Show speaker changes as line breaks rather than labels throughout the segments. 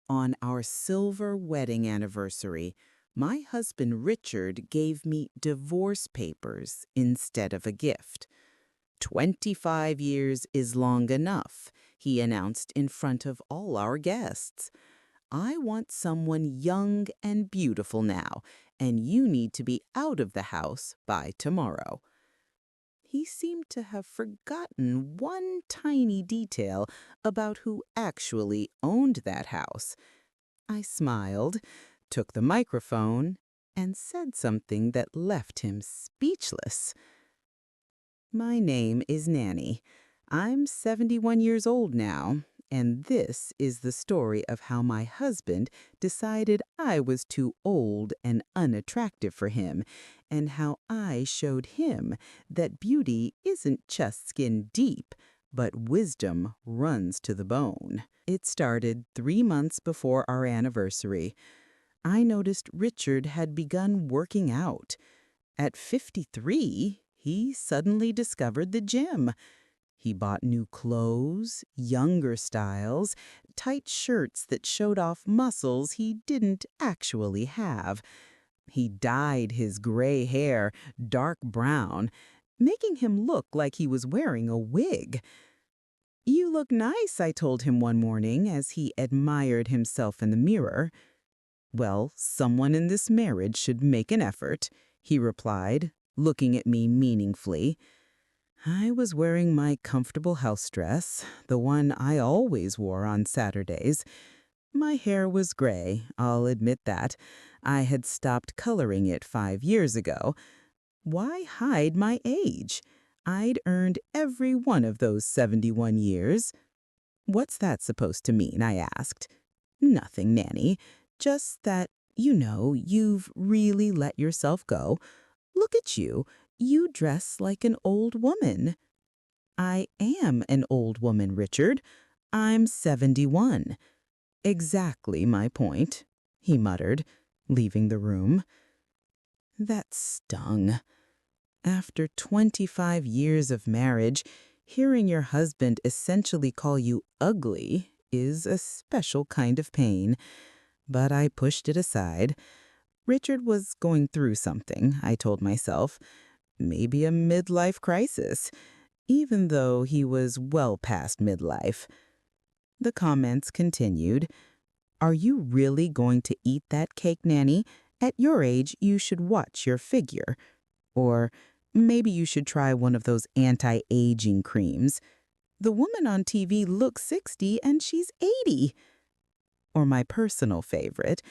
On our silver wedding anniversary, my husband Richard gave me divorce papers instead of a gift. 25 years is long enough, he announced in front of all our guests. I want someone young and beautiful now, and you need to be out of the house by tomorrow. He seemed to have forgotten one tiny detail about who actually owned that house. I smiled, took the microphone, and said something that left him speechless. My name is Nanny. I'm 71 years old now, and this is the story of how my husband decided I was too old and unattractive for him, and how I showed him that beauty isn't just skin deep, but wisdom runs to the bone. It started 3 months before our anniversary. I noticed Richard had begun working out. At 53, he suddenly discovered the gym. He bought new clothes, younger styles, tight shirts that showed off muscles he didn't actually have. He dyed his gray hair dark brown, making him look like he was wearing a wig. "You look nice," I told him one morning as he admired himself in the mirror. "Well, someone in this marriage should make an effort," he replied, looking at me meaningfully. I was wearing my comfortable house dress, the one I always wore on Saturdays. My hair was gray, I'll admit that. I had stopped coloring it 5 years ago. Why hide my age? I'd earned every one of those 71 years. "What's that supposed to mean?" I asked. "Nothing, Nanny. Just that, you've really let yourself go. Look at you. You dress like an old woman." "I am an old woman, Richard. I'm 71. "Exactly my point," he muttered, leaving the room. That stung. After 25 years of marriage, hearing your husband essentially call you ugly is a special kind of pain. But I pushed it aside. Richard was going through something, I told myself. Maybe a midlife crisis, even though he was well past midlife. The comments continued. "Are you really going to eat that cake, Nanny? At your age, you should watch your figure." Or, "Maybe you should try one of those anti-aging creams. The woman on TV looks 60 and she's 80. Or my personal favorite,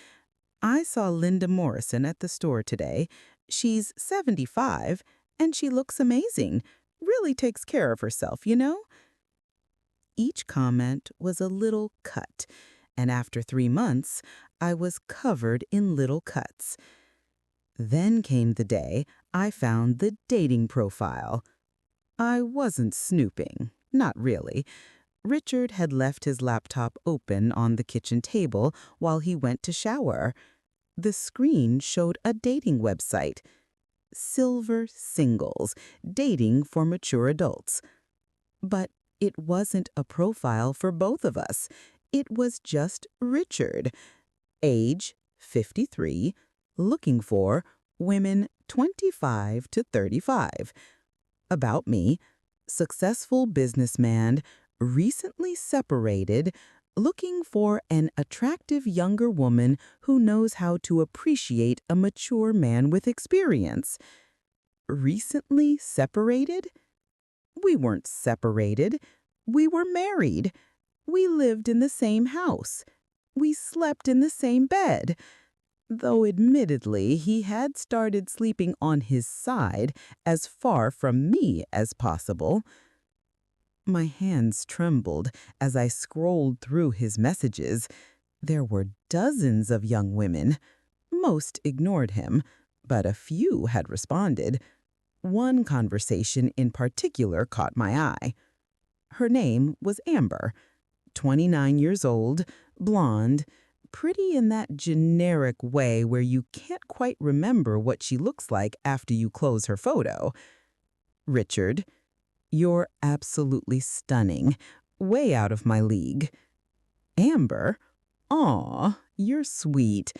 "I saw Linda Morrison at the store today. She's 75 and she looks amazing. Really takes care of herself, you know?" Each comment was a little cut, and after 3 months, I was covered in little cuts. Then came the day I found the dating profile. I wasn't snooping, not really. Richard had left his laptop open on the kitchen table while he went to shower. The screen showed a dating website. Silver Singles, dating for mature adults. But it wasn't a profile for both of us. It was just Richard. Age 53, looking for women 25 to 35. About me, successful businessman, recently separated, looking for an attractive younger woman who knows how to appreciate a mature man with experience. Recently separated? We weren't separated. We were married. We lived in the same house. We slept in the same bed. Though admittedly he had started sleeping on his side as far from me as possible. My hands trembled as I scrolled through his messages. There were dozens of young women. Most ignored him, but a few had responded. One conversation in particular caught my eye. Her name was Amber, 29 years old, blonde, pretty in that generic way where you can't quite remember what she looks like after you close her photo. "Richard, you're absolutely stunning, way out of my league." "Amber, Aw, you're sweet.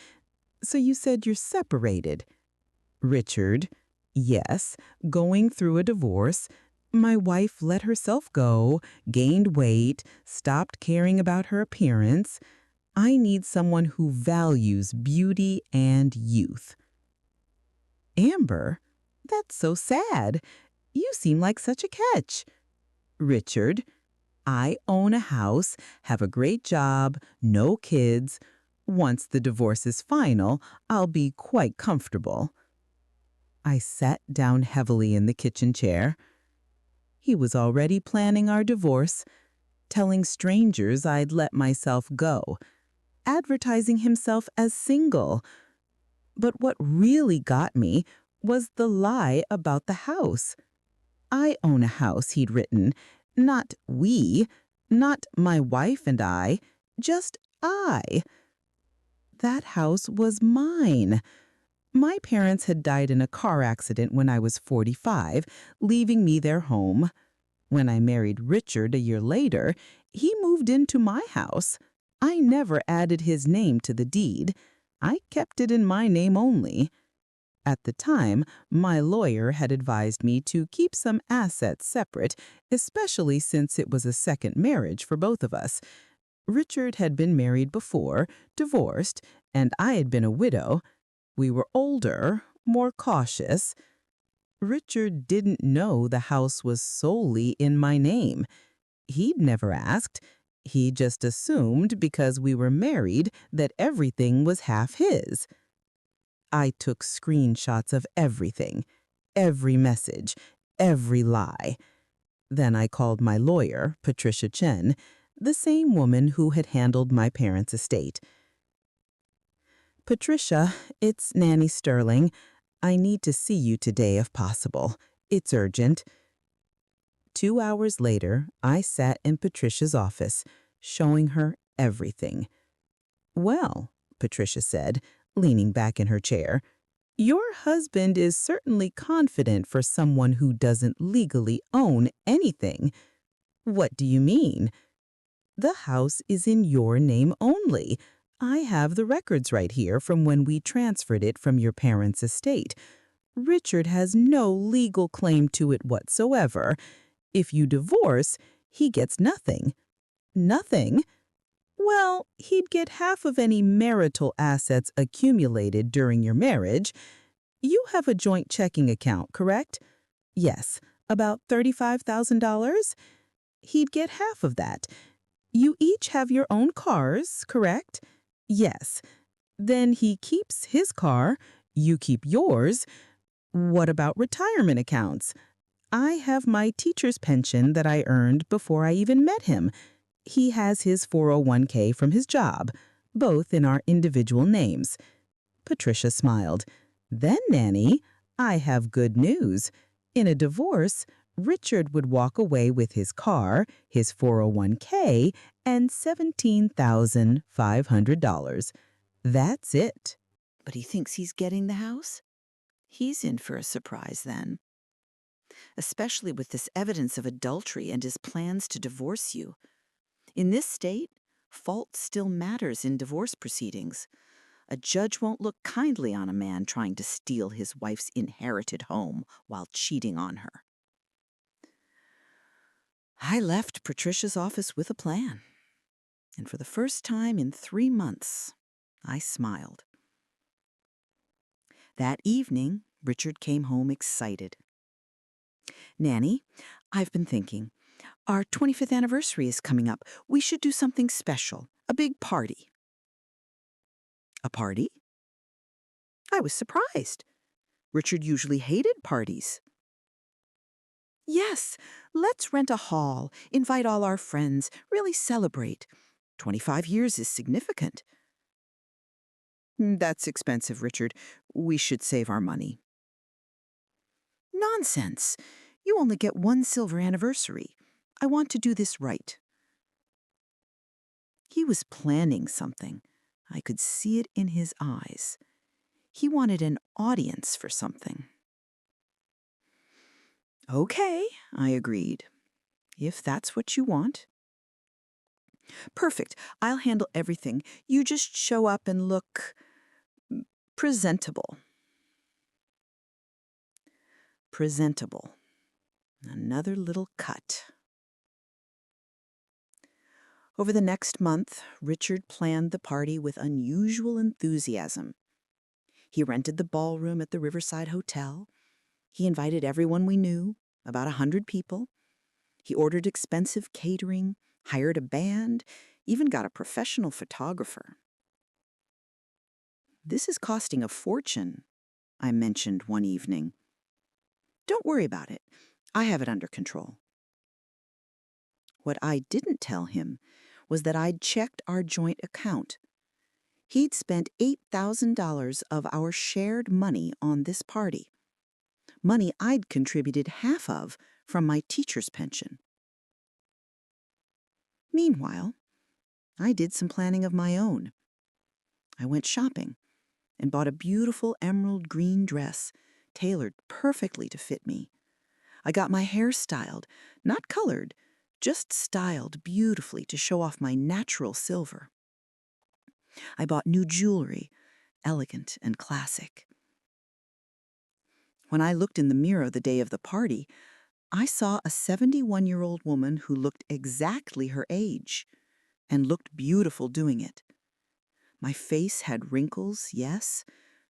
So you said you're separated. Richard, yes, going through a divorce. My wife let herself go, gained weight, stopped caring about her appearance. I need someone who values beauty and youth. Amber, that's so sad. You seem like such a catch. Richard, I own a house, have a great job, no kids. Once the divorce is final, I'll be quite comfortable. I sat down heavily in the kitchen chair. He was already planning our divorce, telling strangers I'd let myself go, advertising himself as single. But what really got me was the lie about the house. I own a house, he'd written. Not we, not my wife and I, just I. That house was mine. My parents had died in a car accident when I was 45, leaving me their home. When I married Richard a year later, he moved into my house. I never added his name to the deed. I kept it in my name only. At the time, my lawyer had advised me to keep some assets separate, especially since it was a second marriage for both of us. Richard had been married before, divorced, and I had been a widow. We were older, more cautious. Richard didn't know the house was solely in my name. He'd never asked. He just assumed because we were married that everything was half his. I took screenshots of everything, every message, every lie. Then I called my lawyer, Patricia Chen, the same woman who had handled my parents' estate. Patricia, it's Nanny Sterling. I need to see you today if possible. It's urgent. 2 hours later, I sat in Patricia's office, showing her everything. Well, Patricia said, leaning back in her chair, your husband is certainly confident for someone who doesn't legally own anything. What do you mean? The house is in your name only. I have the records right here from when we transferred it from your parents' estate. Richard has no legal claim to it whatsoever. If you divorce, he gets nothing. Nothing? Well, he'd get half of any marital assets accumulated during your marriage. You have a joint checking account, correct? Yes, about $35,000. He'd get half of that. You each have your own cars, correct? Yes. Then he keeps his car, you keep yours. What about retirement accounts? I have my teacher's pension that I earned before I even met him. He has his 401k from his job, both in our individual names. Patricia smiled. Then, Nanny, I have good news. In a divorce, Richard would walk away with his car, his 401k, and $17,500. That's it.
But he thinks he's getting the house? He's in for a surprise then. Especially with this evidence of adultery and his plans to divorce you. In this state, fault still matters in divorce proceedings. A judge won't look kindly on a man trying to steal his wife's inherited home while cheating on her. I left Patricia's office with a plan. And for the first time in 3 months, I smiled. That evening, Richard came home excited. Nanny, I've been thinking. Our 25th anniversary is coming up. We should do something special, a big party. A party? I was surprised. Richard usually hated parties. Yes, let's rent a hall, invite all our friends, really celebrate. 25 years is significant. That's expensive, Richard. We should save our money. Nonsense. You only get one silver anniversary. I want to do this right. He was planning something. I could see it in his eyes. He wanted an audience for something. Okay, I agreed. If that's what you want. Perfect. I'll handle everything. You just show up and look presentable. Presentable. Another little cut. Over the next month, Richard planned the party with unusual enthusiasm. He rented the ballroom at the Riverside Hotel. He invited everyone we knew, about 100 people. He ordered expensive catering, hired a band, even got a professional photographer. "This is costing a fortune," I mentioned one evening. "Don't worry about it. I have it under control." What I didn't tell him was that I'd checked our joint account. He'd spent $8,000 of our shared money on this party, money I'd contributed half of from my teacher's pension. Meanwhile, I did some planning of my own. I went shopping and bought a beautiful emerald green dress tailored perfectly to fit me. I got my hair styled, not colored, just styled beautifully to show off my natural silver. I bought new jewelry, elegant and classic. When I looked in the mirror the day of the party, I saw a 71-year-old woman who looked exactly her age and looked beautiful doing it. My face had wrinkles, yes,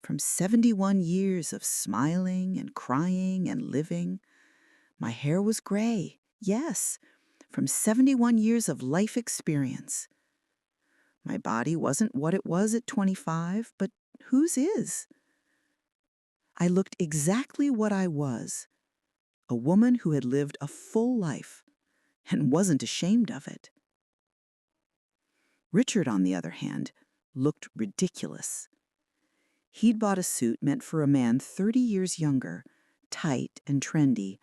from 71 years of smiling and crying and living. My hair was gray, yes, from 71 years of life experience. My body wasn't what it was at 25, but whose is? I looked exactly what I was, a woman who had lived a full life and wasn't ashamed of it. Richard, on the other hand, looked ridiculous. He'd bought a suit meant for a man 30 years younger, tight and trendy.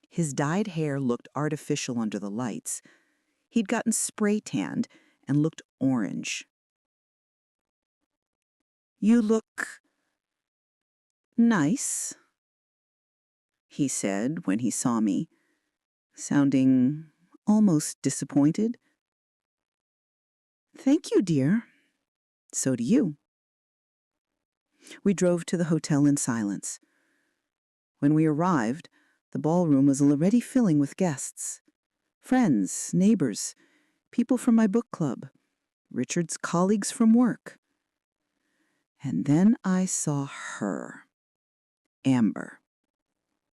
His dyed hair looked artificial under the lights. He'd gotten spray tanned and looked orange. "You look nice," he said when he saw me, sounding almost disappointed. "Thank you, dear. So do you." We drove to the hotel in silence. When we arrived, the ballroom was already filling with guests. Friends, neighbors, people from my book club, Richard's colleagues from work. And then I saw her, Amber,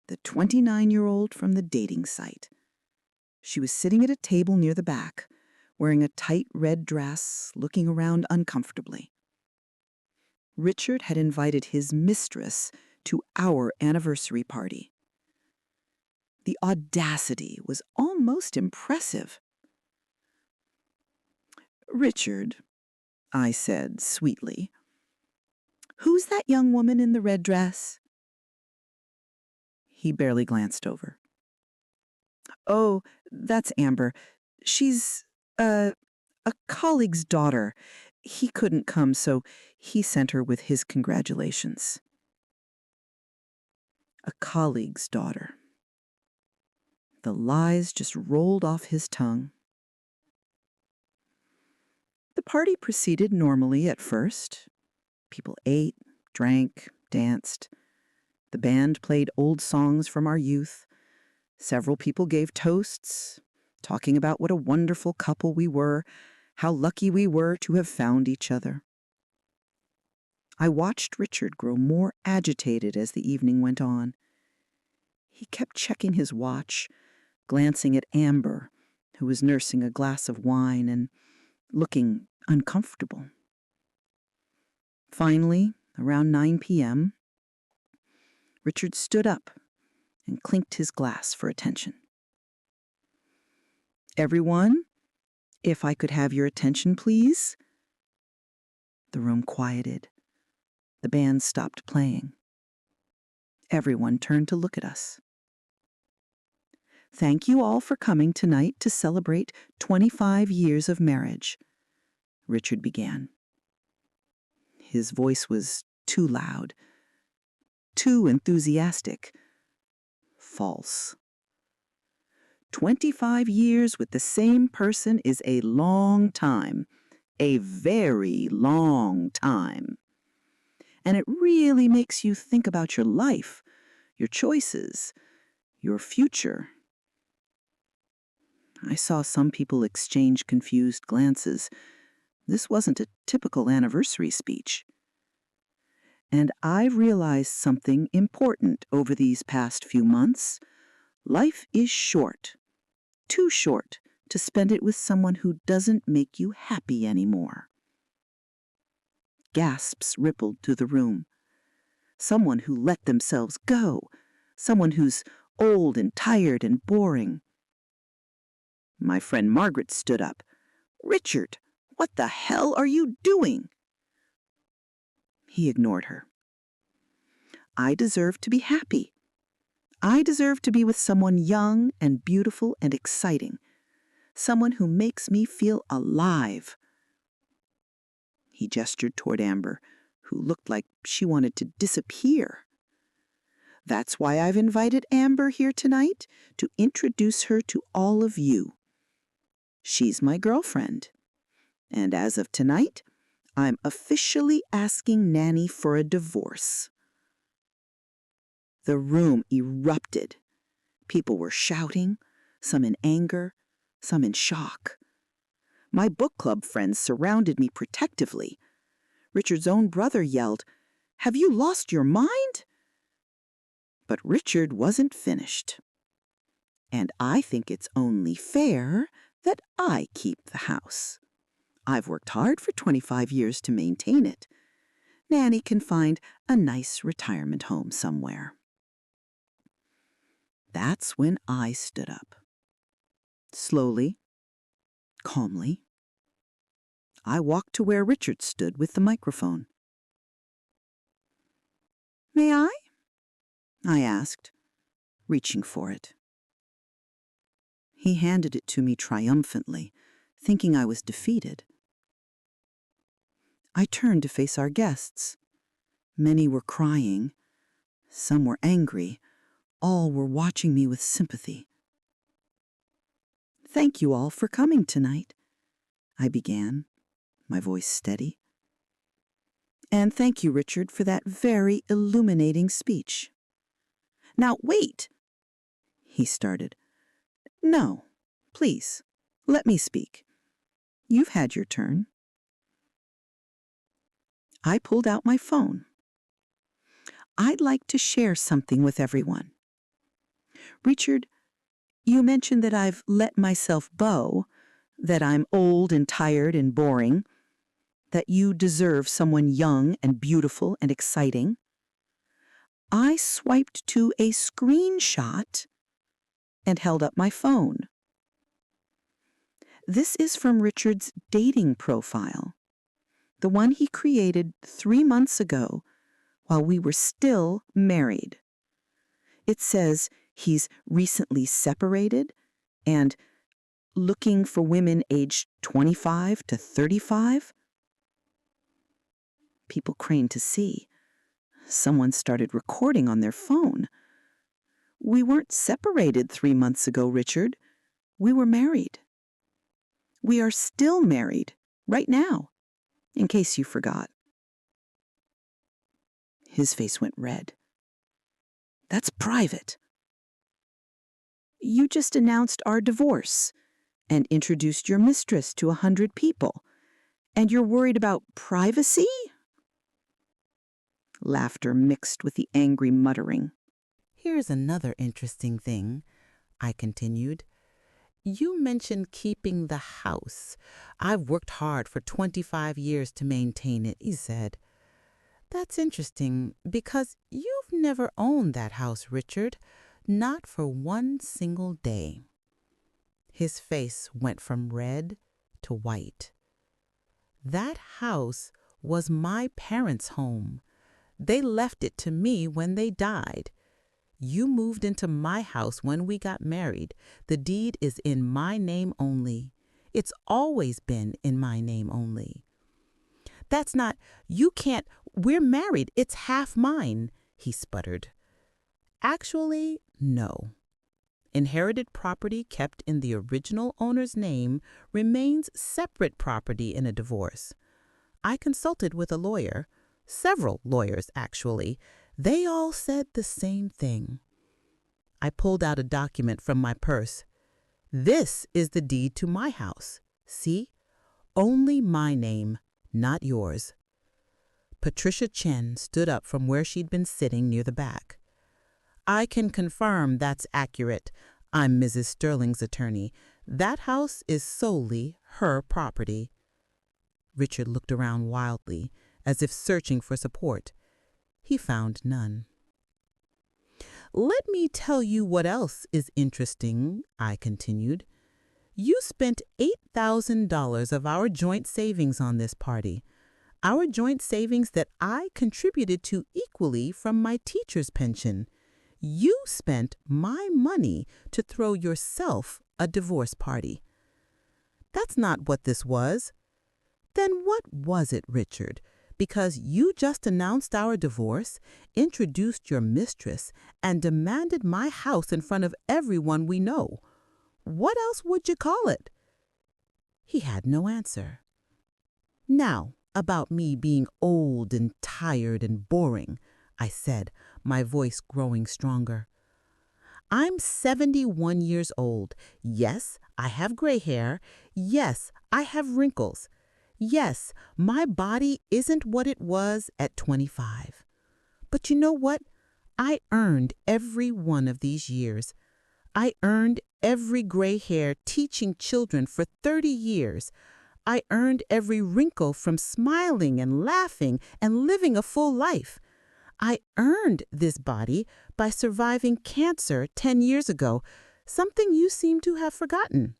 the 29-year-old from the dating site. She was sitting at a table near the back, wearing a tight red dress, looking around uncomfortably. Richard had invited his mistress to our anniversary party. The audacity was almost impressive. "Richard," I said sweetly, "who's that young woman in the red dress?" He barely glanced over. "Oh, that's Amber. She's a colleague's daughter. He couldn't come, so he sent her with his congratulations." A colleague's daughter. The lies just rolled off his tongue. The party proceeded normally at first. People ate, drank, danced. The band played old songs from our youth. Several people gave toasts, talking about what a wonderful couple we were, how lucky we were to have found each other. I watched Richard grow more agitated as the evening went on. He kept checking his watch, glancing at Amber, who was nursing a glass of wine and looking uncomfortable. Finally, around 9 p.m., Richard stood up and clinked his glass for attention. "Everyone, if I could have your attention, please." The room quieted. The band stopped playing. Everyone turned to look at us. "Thank you all for coming tonight to celebrate 25 years of marriage," Richard began. His voice was too loud, too enthusiastic, false.
25 years with the same person is a long time, a very long time. And it really makes you think about your life, your choices, your future. I saw some people exchange confused glances. This wasn't a typical anniversary speech. And I realized something important over these past few months. Life is short, too short to spend it with someone who doesn't make you happy anymore. Gasps rippled through the room. Someone who let themselves go. Someone who's old and tired and boring. My friend Margaret stood up. "Richard, what the hell are you doing?" He ignored her. I deserve to be happy. I deserve to be with someone young and beautiful and exciting. Someone who makes me feel alive. He gestured toward Amber, who looked like she wanted to disappear. That's why I've invited Amber here tonight, to introduce her to all of you. She's my girlfriend. And as of tonight, I'm officially asking Nanny for a divorce. The room erupted. People were shouting, some in anger, some in shock. My book club friends surrounded me protectively. Richard's own brother yelled, "Have you lost your mind?" But Richard wasn't finished. "And I think it's only fair that I keep the house. I've worked hard for 25 years to maintain it. Nanny can find a nice retirement home somewhere." That's when I stood up. Slowly, calmly, I walked to where Richard stood with the microphone. "May I?" I asked, reaching for it. He handed it to me triumphantly, thinking I was defeated. I turned to face our guests. Many were crying. Some were angry. All were watching me with sympathy. "Thank you all for coming tonight," I began, my voice steady. "And thank you, Richard, for that very illuminating speech." "Now, wait," he started. "No, please, let me speak. You've had your turn." I pulled out my phone. "I'd like to share something with everyone. Richard, you mentioned that I've let myself beau, that I'm old and tired and boring, that you deserve someone young and beautiful and exciting. I swiped to a screenshot and held up my phone. This is from Richard's dating profile, the one he created 3 months ago while we were still married. It says he's recently separated and looking for women aged 25 to 35. People craned to see. Someone started recording on their phone. We weren't separated 3 months ago, Richard. We were married. We are still married, right now, in case you forgot." His face went red. "That's private." "You just announced our divorce and introduced your mistress to 100 people, and you're worried about privacy?" Laughter mixed with the angry muttering. "Here's another interesting thing," I continued. "You mentioned keeping the house. I've worked hard for 25 years to maintain it," he said. "That's interesting because you've never owned that house, Richard. Not for one single day." His face went from red to white. "That house was my parents' home. They left it to me when they died. You moved into my house when we got married. The deed is in my name only. It's always been in my name only." "That's not, you can't, we're married. It's half mine," he sputtered. "Actually, no. Inherited property kept in the original owner's name remains separate property in a divorce. I consulted with a lawyer, several lawyers actually. They all said the same thing. I pulled out a document from my purse. This is the deed to my house. See? Only my name, not yours. Patricia Chen stood up from where she'd been sitting near the back. I can confirm that's accurate. I'm Mrs. Sterling's attorney. That house is solely her property. Richard looked around wildly, as if searching for support. He found none. Let me tell you what else is interesting, I continued. You spent $8,000 of our joint savings on this party. Our joint savings that I contributed to equally from my teacher's pension. You spent my money to throw yourself a divorce party. That's not what this was. Then what was it, Richard? Because you just announced our divorce, introduced your mistress, and demanded my house in front of everyone we know. What else would you call it? He had no answer. Now, about me being old and tired and boring, I said, my voice growing stronger. I'm 71 years old. Yes, I have gray hair. Yes, I have wrinkles. Yes, my body isn't what it was at 25. But you know what? I earned every one of these years. I earned every gray hair teaching children for 30 years. I earned every wrinkle from smiling and laughing and living a full life. I earned this body by surviving cancer 10 years ago, something you seem to have forgotten.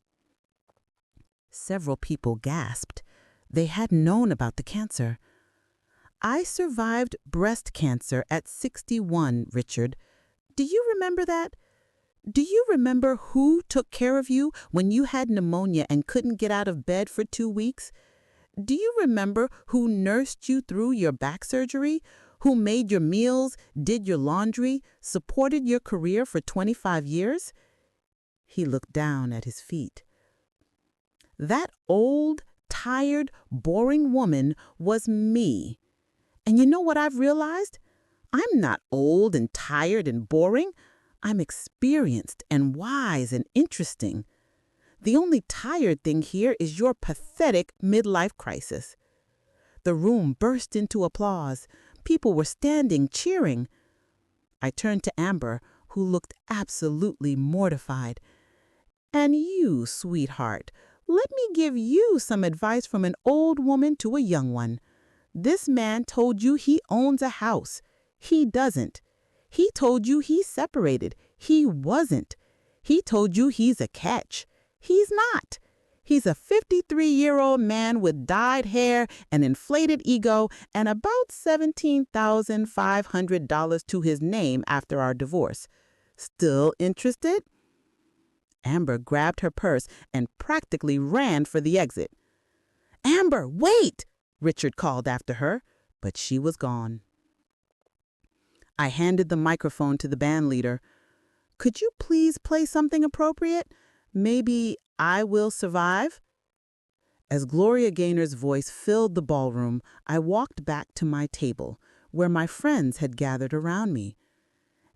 Several people gasped. They hadn't known about the cancer. I survived breast cancer at 61, Richard. Do you remember that? Do you remember who took care of you when you had pneumonia and couldn't get out of bed for 2 weeks? Do you remember who nursed you through your back surgery? Who made your meals, did your laundry, supported your career for 25 years? He looked down at his feet. That old, tired, boring woman was me. And you know what I've realized? I'm not old and tired and boring. I'm experienced and wise and interesting. The only tired thing here is your pathetic midlife crisis. The room burst into applause. People were standing, cheering. I turned to Amber, who looked absolutely mortified. And you, sweetheart, let me give you some advice from an old woman to a young one. This man told you he owns a house. He doesn't. He told you he's separated. He wasn't. He told you he's a catch. He's not. He's a 53-year-old man with dyed hair, an inflated ego, and about $17,500 to his name after our divorce. Still interested? Amber grabbed her purse and practically ran for the exit. Amber, wait! Richard called after her, but she was gone. I handed the microphone to the band leader. Could you please play something appropriate? Maybe I Will Survive? As Gloria Gaynor's voice filled the ballroom, I walked back to my table, where my friends had gathered around me.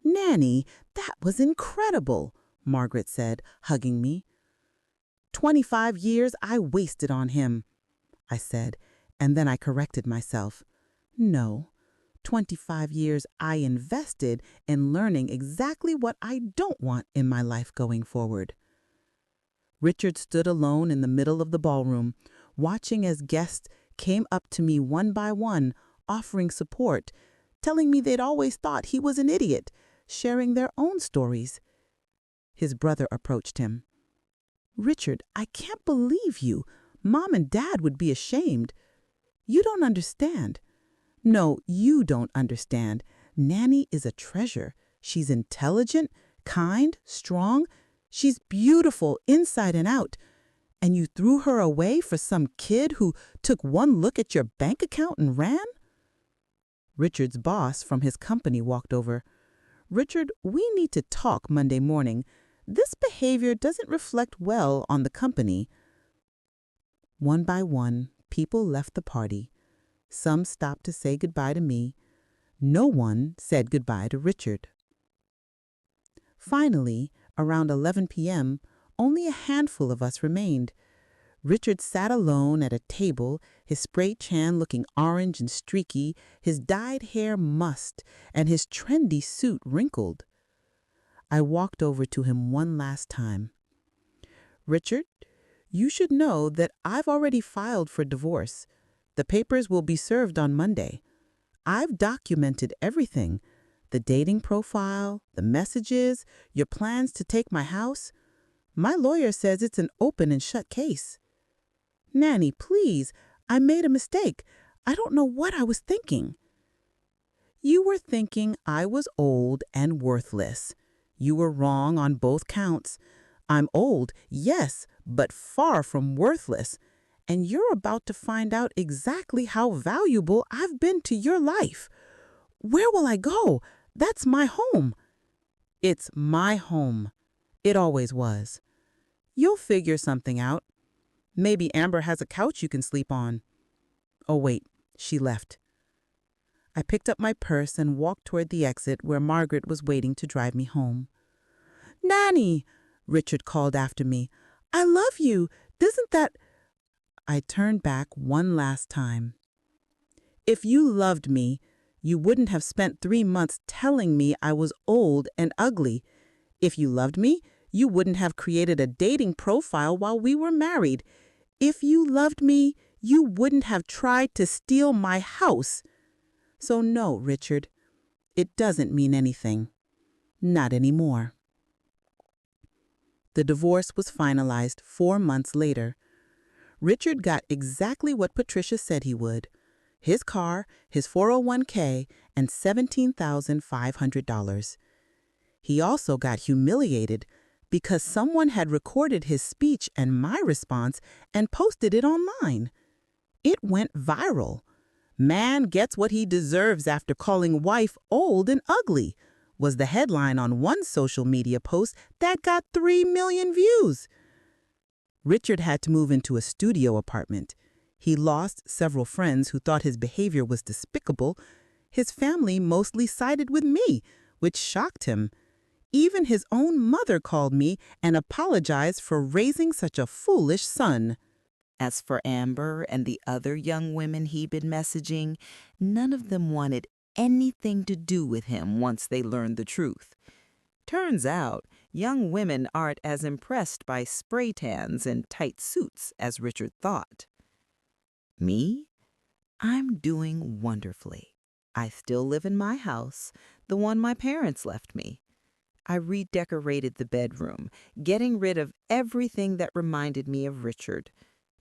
Nanny, that was incredible, Margaret said, hugging me. 25 years I wasted on him, I said, and then I corrected myself. No, 25 years I invested in learning exactly what I don't want in my life going forward. Richard stood alone in the middle of the ballroom, watching as guests came up to me one by one, offering support, telling me they'd always thought he was an idiot, sharing their own stories. His brother approached him. Richard, I can't believe you. Mom and Dad would be ashamed. You don't understand. No, you don't understand. Nanny is a treasure. She's intelligent, kind, strong. She's beautiful inside and out. And you threw her away for some kid who took one look at your bank account and ran? Richard's boss from his company walked over. Richard, we need to talk Monday morning. This behavior doesn't reflect well on the company. One by one, people left the party. Some stopped to say goodbye to me. No one said goodbye to Richard. Finally, around 11 p.m., only a handful of us remained. Richard sat alone at a table, his spray tan looking orange and streaky, his dyed hair mussed, and his trendy suit wrinkled. I walked over to him one last time. "Richard, you should know that I've already filed for divorce. The papers will be served on Monday. I've documented everything: the dating profile, the messages, your plans to take my house. My lawyer says it's an open and shut case." "Nanny, please, I made a mistake. I don't know what I was thinking." "You were thinking I was old and worthless. You were wrong on both counts. I'm old, yes, but far from worthless. And you're about to find out exactly how valuable I've been to your life. Where will I go? That's my home." "It's my home. It always was. You'll figure something out. Maybe Amber has a couch you can sleep on." Oh, wait, she left. I picked up my purse and walked toward the exit where Margaret was waiting to drive me home. "Nanny," Richard called after me, "I love you. Isn't that—" I turned back one last time. "If you loved me, you wouldn't have spent 3 months telling me I was old and ugly. If you loved me, you wouldn't have created a dating profile while we were married. If you loved me, you wouldn't have tried to steal my house. So no, Richard, it doesn't mean anything. Not anymore." The divorce was finalized 4 months later. Richard got exactly what Patricia said he would: his car, his 401k, and $17,500. He also got humiliated because someone had recorded his speech and my response and posted it online. It went viral. "Man gets what he deserves after calling wife old and ugly" was the headline on one social media post that got 3 million views. Richard had to move into a studio apartment. He lost several friends who thought his behavior was despicable. His family mostly sided with me, which shocked him. Even his own mother called me and apologized for raising such a foolish son. As for Amber and the other young women he'd been messaging, none of them wanted anything to do with him once they learned the truth. Turns out, young women aren't as impressed by spray tans and tight suits as Richard thought. Me? I'm doing wonderfully. I still live in my house, the one my parents left me. I redecorated the bedroom, getting rid of everything that reminded me of Richard.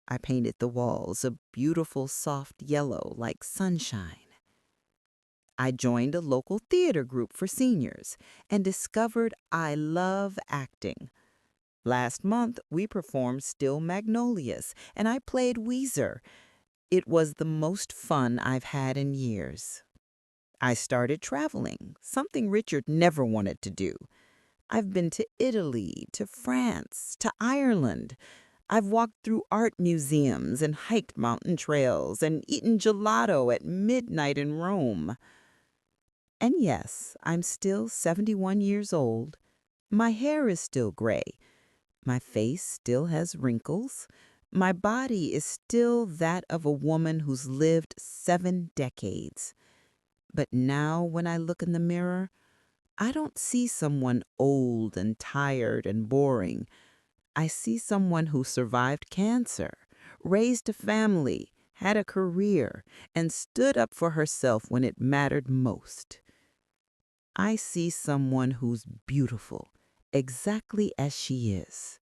I painted the walls a beautiful soft yellow like sunshine. I joined a local theater group for seniors and discovered I love acting. Last month, we performed Still Magnolias, and I played Weezer. It was the most fun I've had in years. I started traveling, something Richard never wanted to do. I've been to Italy, to France, to Ireland. I've walked through art museums and hiked mountain trails and eaten gelato at midnight in Rome. And yes, I'm still 71 years old. My hair is still gray. My face still has wrinkles. My body is still that of a woman who's lived 7 decades. But now when I look in the mirror, I don't see someone old and tired and boring. I see someone who survived cancer, raised a family, had a career, and stood up for herself when it mattered most. I see someone who's beautiful, exactly as she is.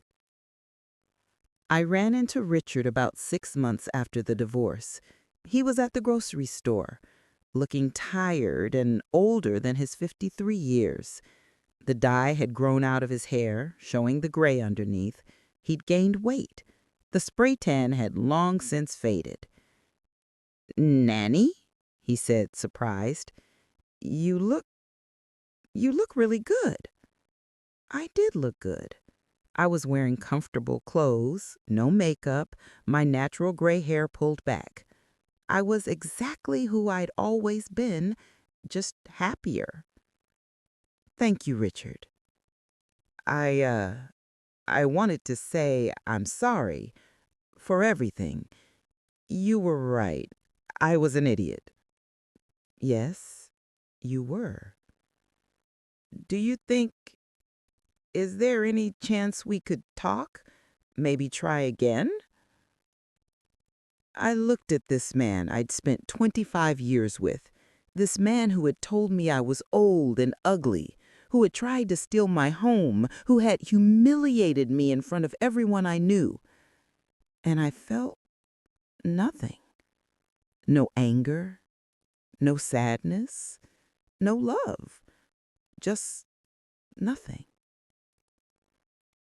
I ran into Richard about 6 months after the divorce. He was at the grocery store, looking tired and older than his 53 years. The dye had grown out of his hair, showing the gray underneath. He'd gained weight. The spray tan had long since faded. "Nanny?" he said, surprised. You look really good." I did look good. I was wearing comfortable clothes, no makeup, my natural gray hair pulled back. I was exactly who I'd always been, just happier. Thank you, Richard. I, uh, I wanted to say I'm sorry for everything. You were right. I was an idiot. Yes, you were. Do you think, is there any chance we could talk? Maybe try again? I looked at this man I'd spent 25 years with, this man who had told me I was old and ugly, who had tried to steal my home, who had humiliated me in front of everyone I knew. And I felt nothing. No anger, no sadness, no love, just nothing.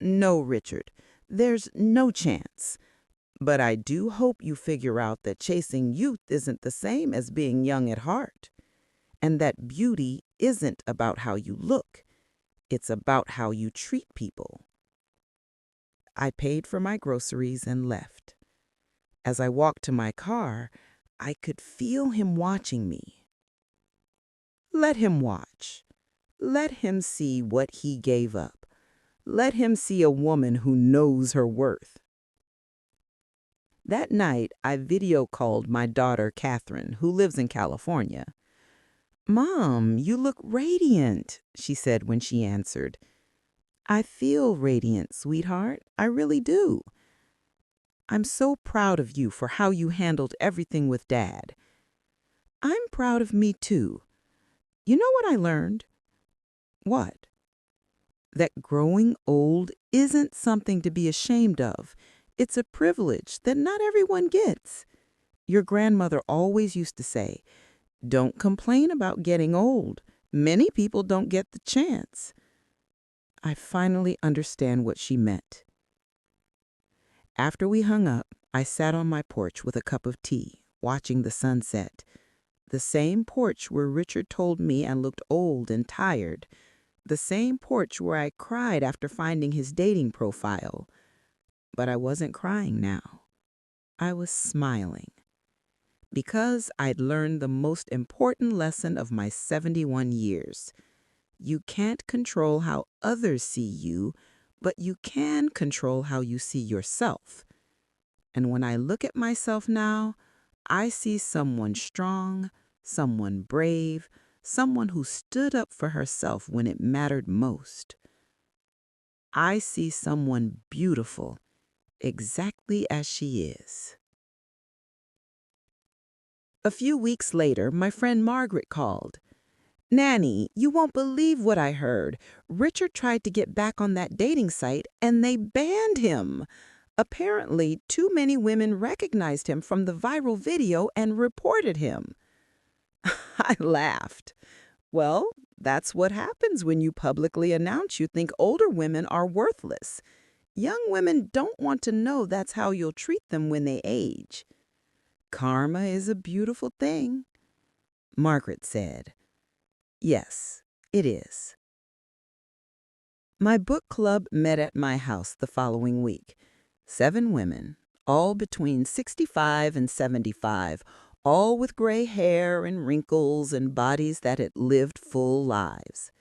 No, Richard, there's no chance. But I do hope you figure out that chasing youth isn't the same as being young at heart, and that beauty isn't about how you look, it's about how you treat people. I paid for my groceries and left. As I walked to my car, I could feel him watching me. Let him watch. Let him see what he gave up. Let him see a woman who knows her worth. That night, I video called my daughter, Catherine, who lives in California. "Mom, you look radiant," she said when she answered. "I feel radiant, sweetheart. I really do. I'm so proud of you for how you handled everything with Dad. I'm proud of me, too. You know what I learned?" "What?" "That growing old isn't something to be ashamed of. It's a privilege that not everyone gets. Your grandmother always used to say, 'Don't complain about getting old. Many people don't get the chance.'" I finally understand what she meant. After we hung up, I sat on my porch with a cup of tea, watching the sunset. The same porch where Richard told me I looked old and tired. The same porch where I cried after finding his dating profile. But I wasn't crying now. I was smiling. Because I'd learned the most important lesson of my 71 years. You can't control how others see you, but you can control how you see yourself. And when I look at myself now, I see someone strong, someone brave, someone who stood up for herself when it mattered most. I see someone beautiful, exactly as she is. A few weeks later, my friend Margaret called. "Nanny, you won't believe what I heard. Richard tried to get back on that dating site and they banned him. Apparently, too many women recognized him from the viral video and reported him." I laughed. Well, that's what happens when you publicly announce you think older women are worthless. Young women don't want to know that's how you'll treat them when they age. "Karma is a beautiful thing," Margaret said. Yes, it is. My book club met at my house the following week. 7 women, all between 65 and 75, all with gray hair and wrinkles and bodies that had lived full lives.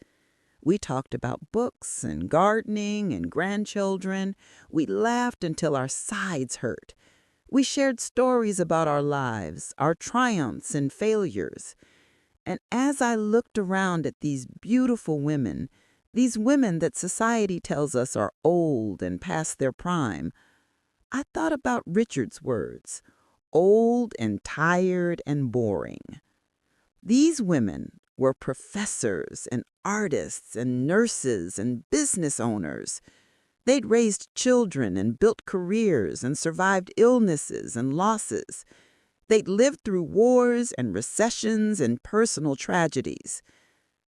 We talked about books and gardening and grandchildren. We laughed until our sides hurt. We shared stories about our lives, our triumphs and failures. And as I looked around at these beautiful women, these women that society tells us are old and past their prime, I thought about Richard's words, old and tired and boring. These women were professors and artists and nurses and business owners. They'd raised children and built careers and survived illnesses and losses. They'd lived through wars and recessions and personal tragedies.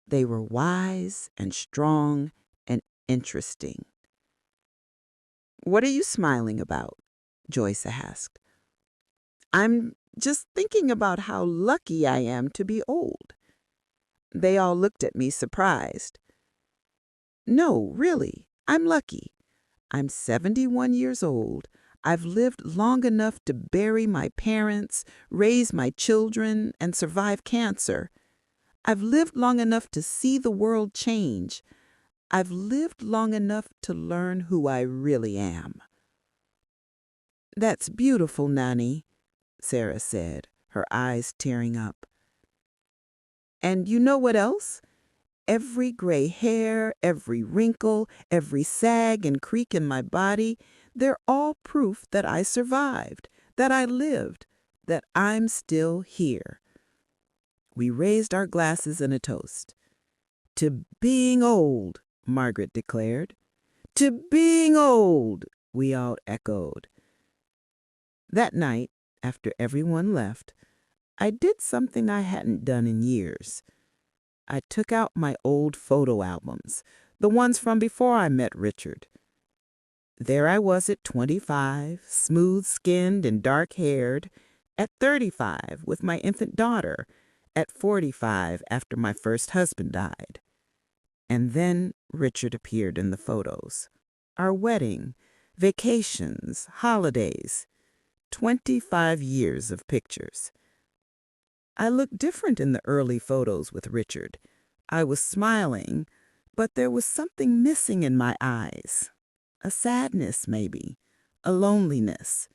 They were wise and strong and interesting. "What are you smiling about?" Joyce asked. "I'm just thinking about how lucky I am to be old." They all looked at me surprised. No, really, I'm lucky. I'm 71 years old. I've lived long enough to bury my parents, raise my children, and survive cancer. I've lived long enough to see the world change. I've lived long enough to learn who I really am. That's beautiful, Nanny, Sarah said, her eyes tearing up. And you know what else? Every gray hair, every wrinkle, every sag and creak in my body, they're all proof that I survived, that I lived, that I'm still here. We raised our glasses in a toast. To being old, Margaret declared. To being old, we all echoed. That night, after everyone left, I did something I hadn't done in years. I took out my old photo albums, the ones from before I met Richard. There I was at 25, smooth-skinned and dark-haired, at 35 with my infant daughter, at 45 after my first husband died. And then Richard appeared in the photos. Our wedding, vacations, holidays, 25 years of pictures. I looked different in the early photos with Richard. I was smiling, but there was something missing in my eyes. A sadness, maybe. A loneliness.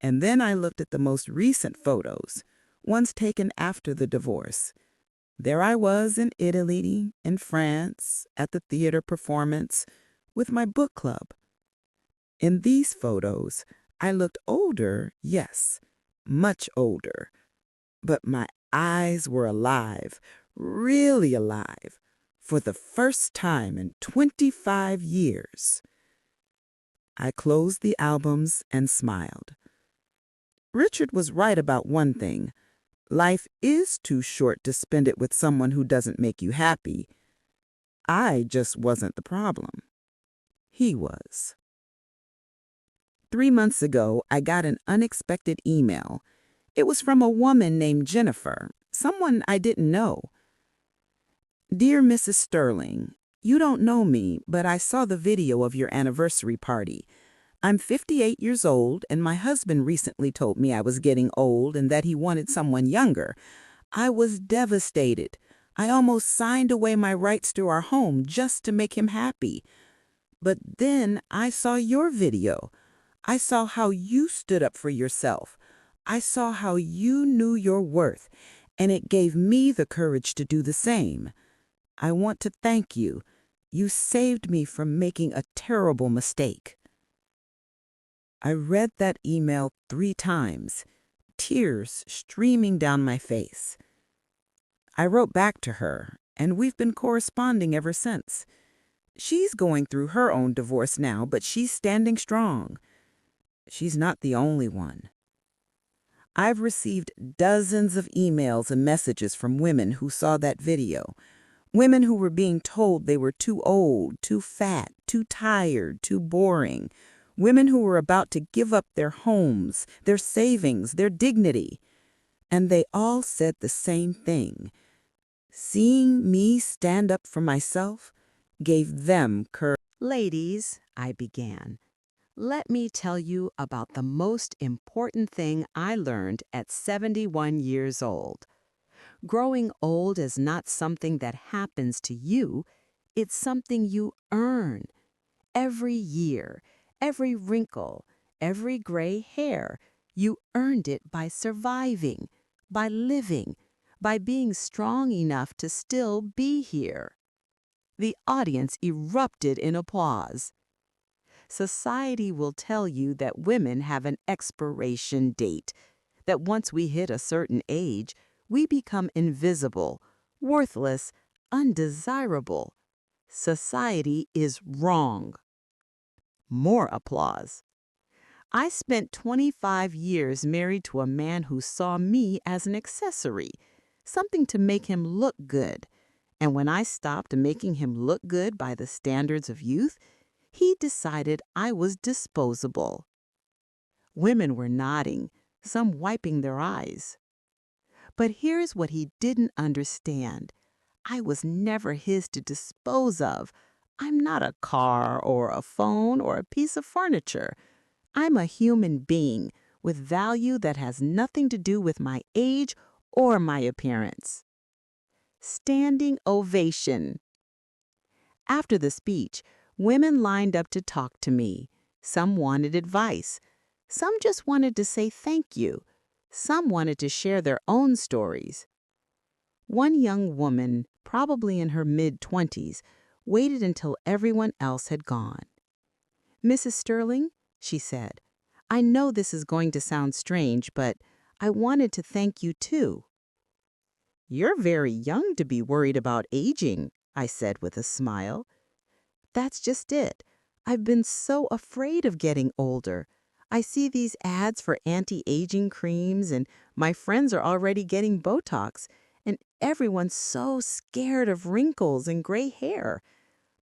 And then I looked at the most recent photos, ones taken after the divorce. There I was in Italy, in France, at the theater performance, with my book club. In these photos, I looked older, yes, much older. But my eyes were alive, really alive, for the first time in 25 years. I closed the albums and smiled. Richard was right about one thing. Life is too short to spend it with someone who doesn't make you happy. I just wasn't the problem. He was. 3 months ago, I got an unexpected email. It was from a woman named Jennifer, someone I didn't know. Dear Mrs. Sterling, you don't know me, but I saw the video of your anniversary party. I'm 58 years old, and my husband recently told me I was getting old and that he wanted someone younger. I was devastated. I almost signed away my rights to our home just to make him happy. But then I saw your video. I saw how you stood up for yourself. I saw how you knew your worth, and it gave me the courage to do the same. I want to thank you. You saved me from making a terrible mistake. I read that email 3 times, tears streaming down my face. I wrote back to her, and we've been corresponding ever since. She's going through her own divorce now, but she's standing strong. She's not the only one. I've received dozens of emails and messages from women who saw that video. Women who were being told they were too old, too fat, too tired, too boring. Women who were about to give up their homes, their savings, their dignity. And they all said the same thing. Seeing me stand up for myself gave them courage.
Ladies, I began, let me tell you about the most important thing I learned at 71 years old. Growing old is not something that happens to you, it's something you earn. Every year, every wrinkle, every gray hair, you earned it by surviving, by living, by being strong enough to still be here. The audience erupted in applause. Society will tell you that women have an expiration date, that once we hit a certain age, we become invisible, worthless, undesirable. Society is wrong. More applause. I spent 25 years married to a man who saw me as an accessory, something to make him look good. And when I stopped making him look good by the standards of youth, he decided I was disposable. Women were nodding, some wiping their eyes. But here's what he didn't understand. I was never his to dispose of.
I'm not a car or a phone or a piece of furniture. I'm a human being with value that has nothing to do with my age or my appearance. Standing ovation. After the speech, women lined up to talk to me. Some wanted advice. Some just wanted to say thank you. Some wanted to share their own stories. One young woman, probably in her mid-20s, waited until everyone else had gone. "Mrs. Sterling," she said, "I know this is going to sound strange, but I wanted to thank you too." "You're very young to be worried about aging," I said with a smile. "That's just it. I've been so afraid of getting older. I see these ads for anti-aging creams, and my friends are already getting Botox, and everyone's so scared of wrinkles and gray hair.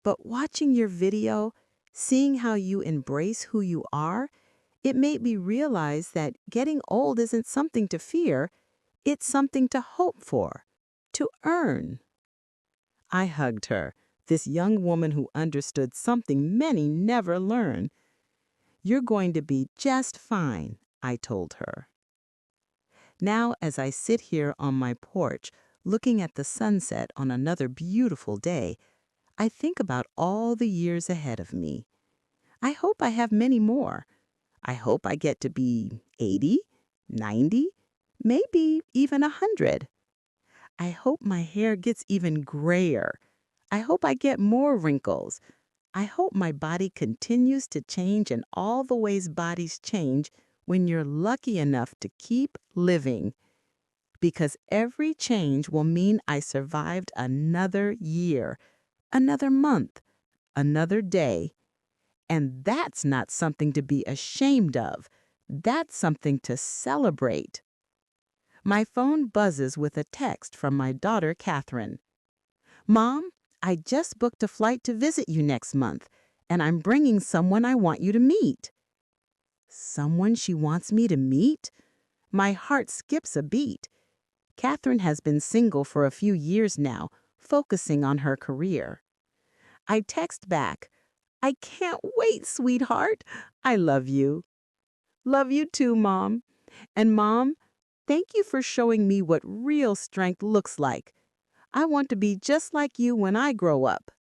But watching your video, seeing how you embrace who you are, it made me realize that getting old isn't something to fear, it's something to hope for, to earn." I hugged her, this young woman who understood something many never learn. "You're going to be just fine," I told her. Now, as I sit here on my porch, looking at the sunset on another beautiful day, I think about all the years ahead of me. I hope I have many more. I hope I get to be 80, 90, maybe even 100. I hope my hair gets even grayer. I hope I get more wrinkles. I hope my body continues to change in all the ways bodies change when you're lucky enough to keep living. Because every change will mean I survived another year, another month, another day. And that's not something to be ashamed of. That's something to celebrate. My phone buzzes with a text from my daughter, Catherine. "Mom, I just booked a flight to visit you next month, and I'm bringing someone I want you to meet." Someone she wants me to meet? My heart skips a beat. Catherine has been single for a few years now, focusing on her career. I text back, "I can't wait, sweetheart. I love you." "Love you too, Mom. And Mom, thank you for showing me what real strength looks like. I want to be just like you when I grow up."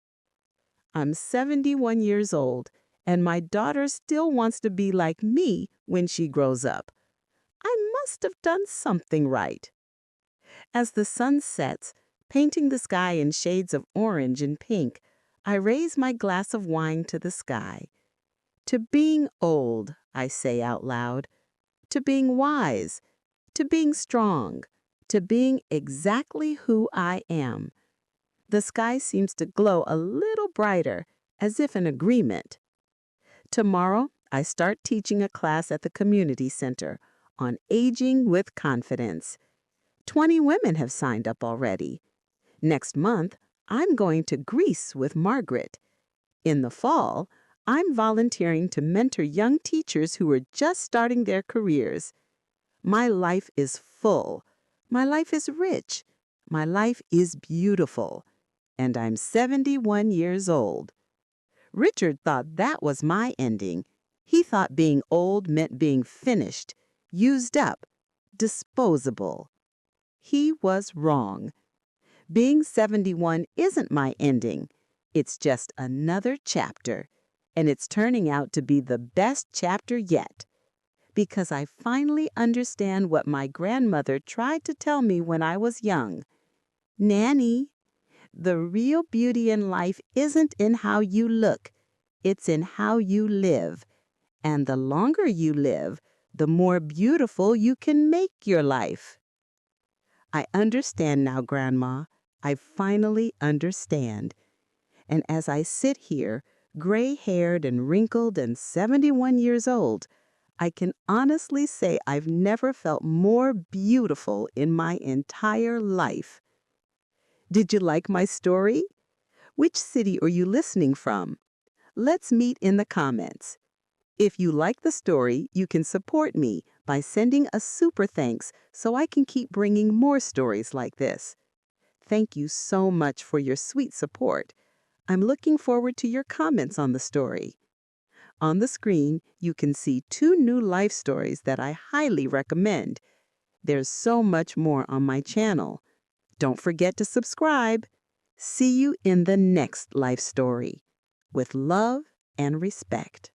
I'm 71 years old, and my daughter still wants to be like me when she grows up. I must have done something right. As the sun sets, painting the sky in shades of orange and pink, I raise my glass of wine to the sky. To being old, I say out loud. To being wise. To being strong. To being exactly who I am. The sky seems to glow a little brighter, as if in agreement. Tomorrow, I start teaching a class at the community center on aging with confidence. 20 women have signed up already. Next month, I'm going to Greece with Margaret. In the fall, I'm volunteering to mentor young teachers who are just starting their careers. My life is full. My life is rich. My life is beautiful. And I'm 71 years old. Richard thought that was my ending. He thought being old meant being finished, used up, disposable. He was wrong. Being 71 isn't my ending. It's just another chapter, and it's turning out to be the best chapter yet. Because I finally understand what my grandmother tried to tell me when I was young. "Nanny, the real beauty in life isn't in how you look, it's in how you live. And the longer you live, the more beautiful you can make your life." I understand now, Grandma. I finally understand. And as I sit here, gray-haired and wrinkled and 71 years old, I can honestly say I've never felt more beautiful in my entire life. Did you like my story? Which city are you listening from? Let's meet in the comments. If you like the story, you can support me by sending a super thanks so I can keep bringing more stories like this. Thank you so much for your sweet support.
I'm looking forward to your comments on the story. On the screen, you can see 2 new life stories that I highly recommend. There's so much more on my channel. Don't forget to subscribe. See you in the next life story. With love and respect.